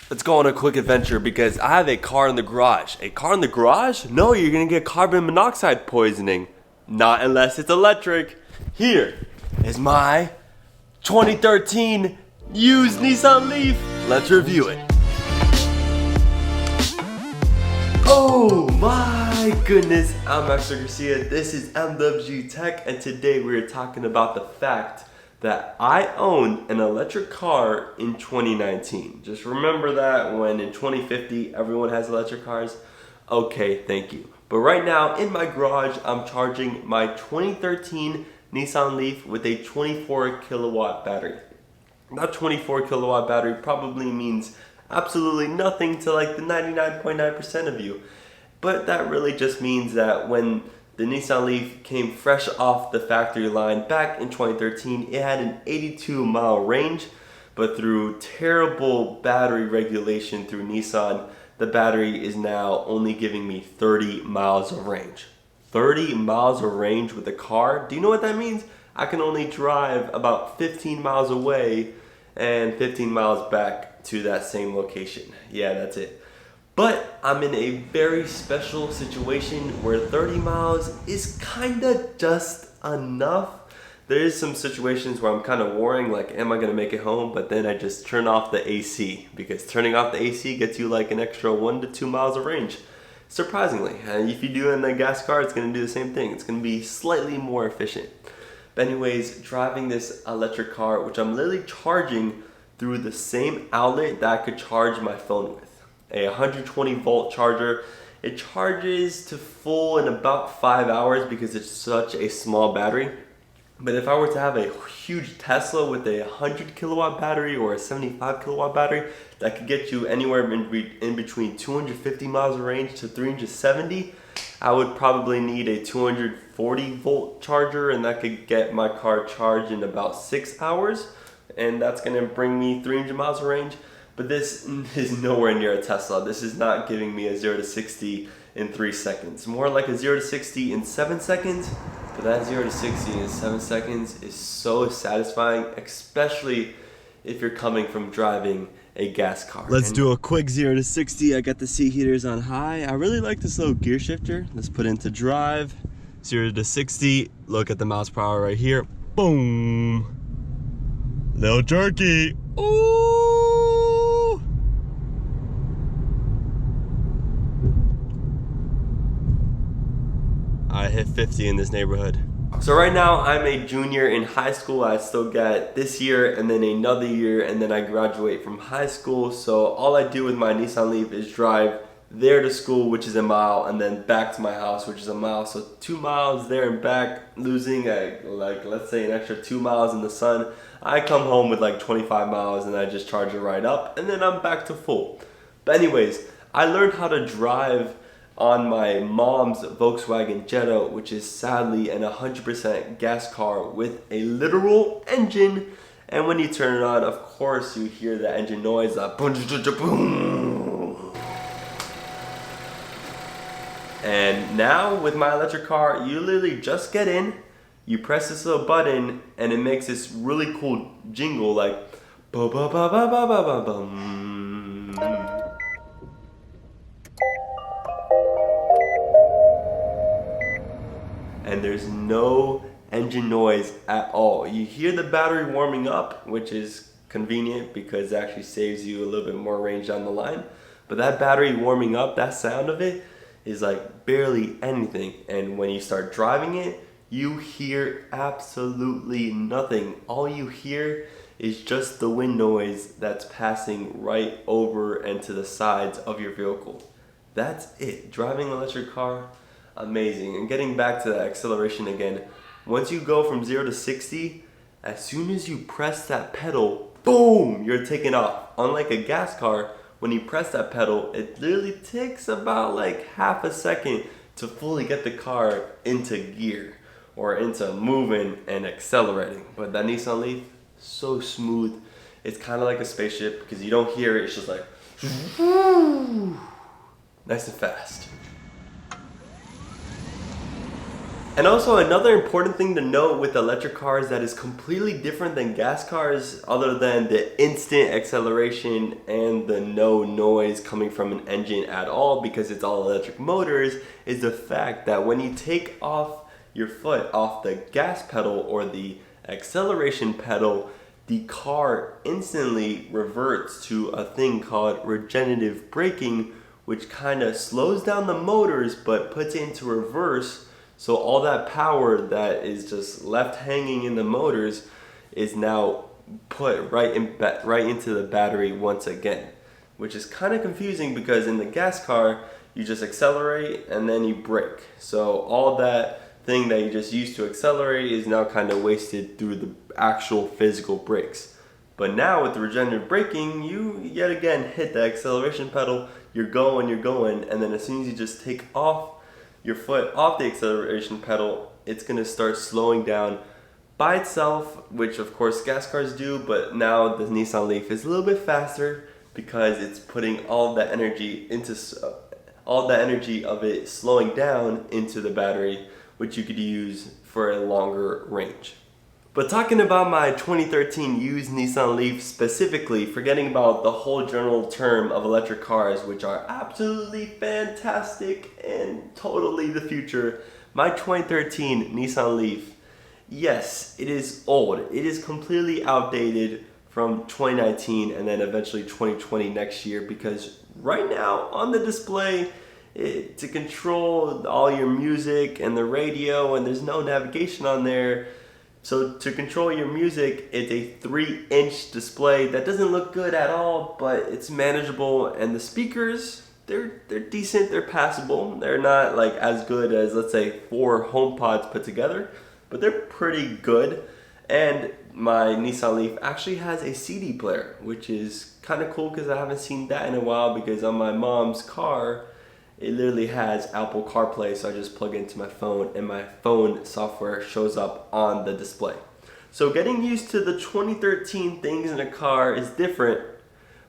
Let's go on a quick adventure because I have a car in the garage. A car in the garage? No, you're gonna get carbon monoxide poisoning. Not unless it's electric. Here is my 2013 used Nissan LEAF. Let's review it. Oh my goodness, I'm Master Garcia. This is MWG Tech, and today we're talking about the fact that I own an electric car in 2019. Just remember that when in 2050 everyone has electric cars. Okay, thank you. But right now in my garage, I'm charging my 2013 Nissan LEAF with a 24 kilowatt battery. That 24 kilowatt battery probably means absolutely nothing to like the 99.9% of you. But that really just means that when the Nissan LEAF came fresh off the factory line back in 2013, it had an 82-mile range, but through terrible battery regulation through Nissan, the battery is now only giving me 30 miles of range. 30 miles of range with a car? Do you know what that means? I can only drive about 15 miles away and 15 miles back to that same location. Yeah, that's it. But I'm in a very special situation where 30 miles is kinda just enough. There is some situations where I'm kind of worrying, like, am I gonna make it home? But then I just turn off the AC, because turning off the AC gets you like an extra 1 to 2 miles of range. Surprisingly, and if you do it in a gas car, it's gonna do the same thing. It's gonna be slightly more efficient. But anyways, driving this electric car, which I'm literally charging through the same outlet that I could charge my phone with. A 120 volt charger. It charges to full in about 5 hours because it's such a small battery. But if I were to have a huge Tesla with a 100 kilowatt battery or a 75 kilowatt battery, that could get you anywhere in between 250 miles of range to 370, I would probably need a 240 volt charger, and that could get my car charged in about 6 hours, and that's gonna bring me 300 miles of range. But this is nowhere near a Tesla. This is not giving me a 0 to 60 in 3 seconds. More like a 0 to 60 in 7 seconds. But that 0 to 60 in 7 seconds is so satisfying, especially if you're coming from driving a gas car. Let's do a quick 0 to 60. I got the seat heaters on high. I really like this little gear shifter. Let's put into drive. 0 to 60. Look at the miles per hour right here. Boom. Little jerky. Ooh. I hit 50 in this neighborhood. So right now I'm a junior in high school. I still got this year and then another year, and then I graduate from high school. So all I do with my Nissan LEAF is drive there to school, which is a mile, and then back to my house, which is a mile. So 2 miles there and back, losing like let's say an extra 2 miles in the sun. I come home with like 25 miles and I just charge it right up, and then I'm back to full. But anyways, I learned how to drive on my mom's Volkswagen Jetta, which is sadly an 100% gas car with a literal engine. And when you turn it on, of course you hear the engine noise, boom. And now with my electric car, you literally just get in, you press this little button, and it makes this really cool jingle like ba ba ba ba ba ba ba bum. And there's no engine noise at all. You hear the battery warming up, which is convenient because it actually saves you a little bit more range down the line. But that battery warming up, that sound of it is like barely anything. And when you start driving it, you hear absolutely nothing. All you hear is just the wind noise that's passing right over and to the sides of your vehicle. That's it. Driving an electric car, amazing. And getting back to that acceleration again, once you go from 0 to 60, as soon as you press that pedal, boom, you're taking off. Unlike a gas car, when you press that pedal, it literally takes about like half a second to fully get the car into gear or into moving and accelerating. But that Nissan LEAF, so smooth. It's kind of like a spaceship because you don't hear it. It's just like nice and fast. And also another important thing to note with electric cars that is completely different than gas cars, other than the instant acceleration and the no noise coming from an engine at all because it's all electric motors, is the fact that when you take off your foot off the gas pedal or the acceleration pedal, the car instantly reverts to a thing called regenerative braking, which kind of slows down the motors but puts it into reverse. So all that power that is just left hanging in the motors is now put right into the battery once again, which is kind of confusing because in the gas car, you just accelerate and then you brake. So all that thing that you just used to accelerate is now kind of wasted through the actual physical brakes. But now with the regenerative braking, you yet again hit the acceleration pedal, you're going, and then as soon as you just take off your foot off the acceleration pedal, it's going to start slowing down by itself, which of course gas cars do, but now the Nissan LEAF is a little bit faster because it's putting all that energy of it slowing down into the battery, which you could use for a longer range. But talking about my 2013 used Nissan LEAF specifically, forgetting about the whole general term of electric cars, which are absolutely fantastic and totally the future, my 2013 Nissan LEAF, yes, it is old. It is completely outdated from 2019 and then eventually 2020 next year, because right now on the display, to control all your music and the radio, and there's no navigation on there. So to control your music, it's a 3-inch display that doesn't look good at all, but it's manageable. And the speakers, they're decent, they're passable. They're not like as good as, let's say, 4 HomePods put together, but they're pretty good. And my Nissan LEAF actually has a CD player, which is kind of cool because I haven't seen that in a while, because on my mom's car, it literally has Apple CarPlay, so I just plug it into my phone and my phone software shows up on the display. So getting used to the 2013 things in a car is different,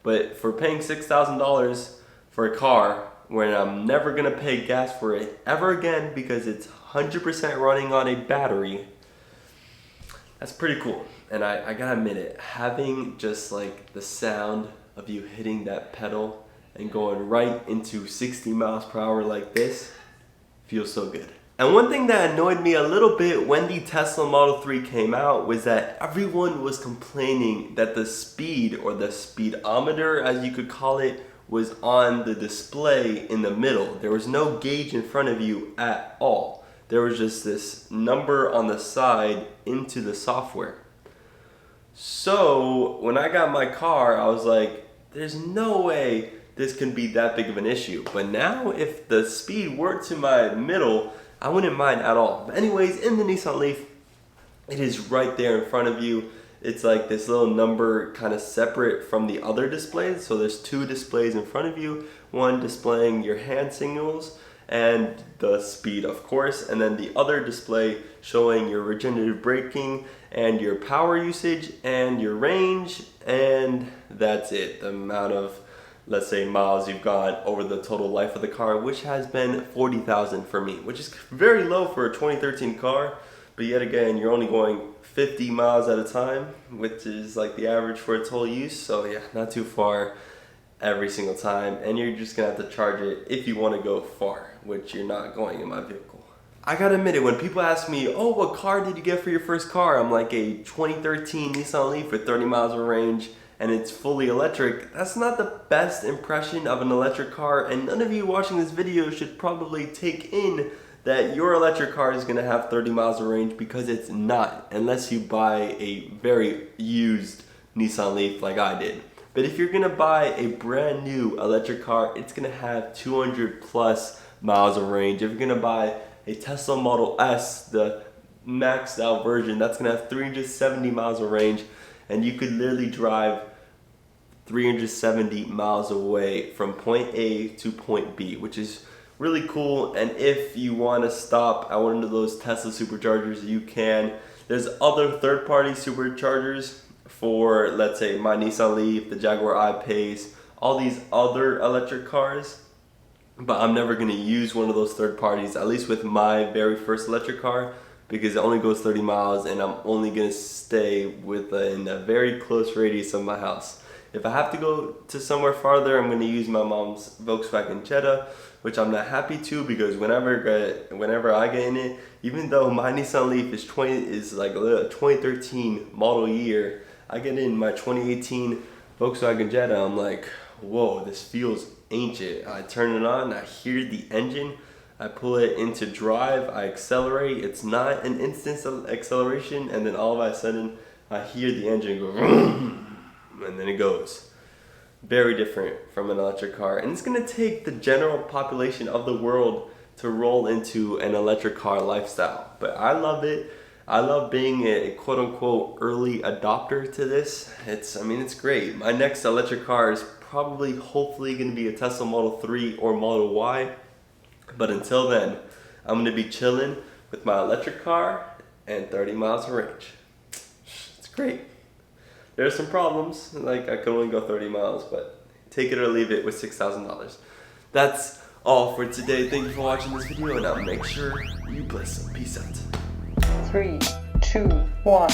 but for paying $6,000 for a car when I'm never going to pay gas for it ever again because it's 100% running on a battery, that's pretty cool. And I gotta admit it, having just like the sound of you hitting that pedal and going right into 60 miles per hour like this feels so good. And one thing that annoyed me a little bit when the Tesla Model 3 came out was that everyone was complaining that the speed, or the speedometer as you could call it, was on the display in the middle. There was no gauge in front of you at all. There was just this number on the side into the software. So when I got my car, I was like, there's no way this can be that big of an issue. But now if the speed were to my middle, I wouldn't mind at all. But anyways, in the Nissan LEAF, it is right there in front of you. It's like this little number kind of separate from the other displays. So there's 2 displays in front of you, one displaying your hand signals and the speed, of course, and then the other display showing your regenerative braking and your power usage and your range, and that's it, the amount of, let's say, miles you've gone over the total life of the car, which has been 40,000 for me, which is very low for a 2013 car. But yet again, you're only going 50 miles at a time, which is like the average for its whole use. So yeah, not too far every single time. And you're just gonna have to charge it if you wanna go far, which you're not going in my vehicle. I gotta admit it, when people ask me, oh, what car did you get for your first car? I'm like, a 2013 Nissan LEAF with 30 miles of range, and it's fully electric. That's not the best impression of an electric car, and none of you watching this video should probably take in that your electric car is gonna have 30 miles of range, because it's not, unless you buy a very used Nissan LEAF like I did. But if you're gonna buy a brand new electric car, it's gonna have 200 plus miles of range. If you're gonna buy a Tesla Model S, the maxed out version, that's gonna have 370 miles of range, and you could literally drive 370 miles away from point A to point B, which is really cool. And if you want to stop at one of those Tesla superchargers, you can. There's other third-party superchargers for, let's say, my Nissan LEAF, the Jaguar I-Pace, all these other electric cars. but I'm never gonna use one of those third parties, at least with my very first electric car, because it only goes 30 miles and I'm only gonna stay within a very close radius of my house. If I have to go to somewhere farther, I'm gonna use my mom's Volkswagen Jetta, which I'm not happy to, because whenever I get in it, even though my Nissan LEaF is like a 2013 model year, I get in my 2018 Volkswagen Jetta, I'm like, whoa, this feels ancient. I turn it on, I hear the engine, I pull it into drive, I accelerate. It's not an instant acceleration, and then all of a sudden I hear the engine go vroom, and then it goes. Very different from an electric car, and it's gonna take the general population of the world to roll into an electric car lifestyle. But I love it. I love being a quote-unquote early adopter to this. It's great. My next electric car is probably, hopefully, gonna be a Tesla Model 3 or Model Y. But until then, I'm gonna be chilling with my electric car and 30 miles of range. It's great. There's some problems, like I can only go 30 miles, but take it or leave it with $6,000. That's all for today. Thank you for watching this video, and I'll make sure you bless them. Peace out. 3, 2, 1.